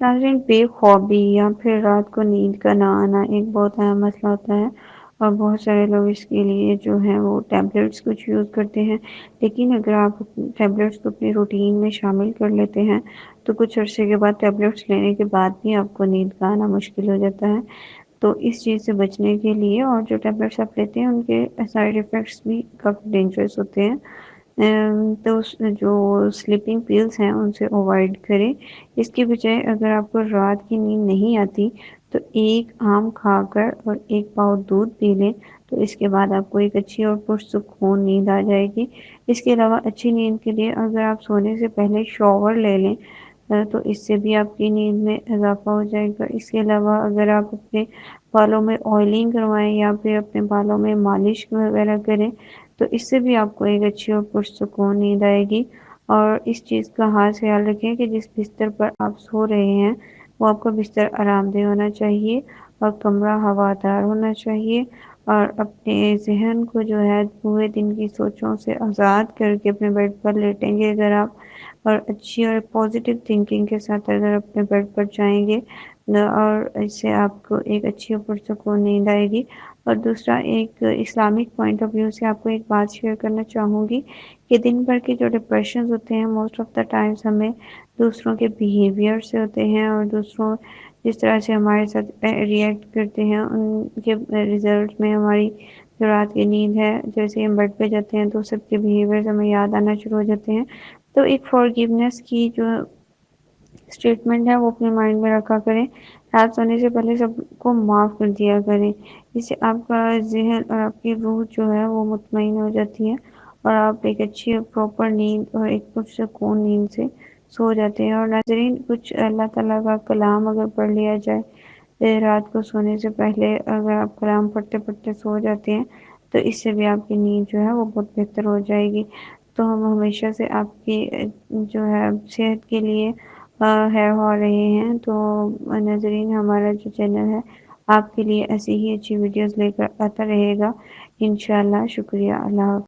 ناظرین، بے خوابی یا پھر رات کو نیند کا نہ آنا ایک بہت اہم مسئلہ ہوتا ہے، اور بہت سارے لوگ اس کے لیے جو ہیں وہ ٹیبلٹس کچھ یوز کرتے ہیں۔ لیکن اگر آپ ٹیبلٹس کو اپنی روٹین میں شامل کر لیتے ہیں تو کچھ عرصے کے بعد ٹیبلٹس لینے کے بعد بھی آپ کو نیند کا آنا مشکل ہو جاتا ہے۔ تو اس چیز سے بچنے کے لیے، اور جو ٹیبلٹس آپ لیتے ہیں ان کے سائیڈ ایفیکٹس بھی کافی ڈینجرس ہوتے ہیں، تو جو سلیپنگ پلز ہیں ان سے اوائڈ کریں۔ اس کی بجائے اگر آپ کو رات کی نیند نہیں آتی تو ایک آم کھا کر اور ایک پاؤ دودھ پی لیں، تو اس کے بعد آپ کو ایک اچھی اور پرسکون نیند آ جائے گی۔ اس کے علاوہ اچھی نیند کے لیے اگر آپ سونے سے پہلے شاور لے لیں تو اس سے بھی آپ کی نیند میں اضافہ ہو جائے گا۔ اس کے علاوہ اگر آپ اپنے بالوں میں آئلنگ کروائیں یا پھر اپنے بالوں میں مالش وغیرہ کریں تو اس سے بھی آپ کو ایک اچھی اور پرسکون نیند آئے گی۔ اور اس چیز کا خاص خیال رکھیں کہ جس بستر پر آپ سو رہے ہیں وہ آپ کا بستر آرام دہ ہونا چاہیے اور کمرہ ہوادار ہونا چاہیے، اور اپنے ذہن کو جو ہے پورے دن کی سوچوں سے آزاد کر کے اپنے بیڈ پر لیٹیں گے اگر آپ، اور اچھی اور پازیٹیو تھنکنگ کے ساتھ اگر اپنے بیڈ پر جائیں گے اور اس سے آپ کو ایک اچھی اور پرسکون نیند آئے گی۔ اور دوسرا، ایک اسلامک پوائنٹ آف ویو سے آپ کو ایک بات شیئر کرنا چاہوں گی کہ دن بھر کے جو ڈپریشنز ہوتے ہیں موسٹ آف دا ٹائمز ہمیں دوسروں کے بیہیویئر سے ہوتے ہیں، اور دوسروں جس طرح سے ہمارے ساتھ ریئیکٹ کرتے ہیں ان کے ریزلٹ میں ہماری جو رات کی نیند ہے، جیسے ہم بیڈ پہ جاتے ہیں تو سب کے بیہیویئر ہمیں یاد آنا شروع ہو جاتے ہیں۔ تو ایک فارگیونیس کی جو اسٹیٹمنٹ ہے وہ اپنے مائنڈ میں رکھا کریں، رات سونے سے پہلے سب کو معاف کر دیا کریں۔ اس سے آپ کا ذہن اور آپ کی روح جو ہے وہ مطمئن ہو جاتی ہے، اور آپ ایک اچھی پراپر نیند اور ایک پرسکون نیند سے سو جاتے ہیں۔ اور ناظرین، کچھ اللہ تعالیٰ کا کلام اگر پڑھ لیا جائے رات کو سونے سے پہلے، اگر آپ کلام پڑھتے پڑھتے سو جاتے ہیں تو اس سے بھی آپ کی نیند جو ہے وہ بہت بہتر ہو جائے گی۔ تو ہم ہمیشہ سے آپ کی جو ہے صحت کے لیے ہے ہو رہے ہیں، تو ناظرین ہمارا جو چینل ہے آپ کے لیے ایسی ہی اچھی ویڈیوز لے کر آتا رہے گا انشاءاللہ۔ شکریہ، اللہ حافظ۔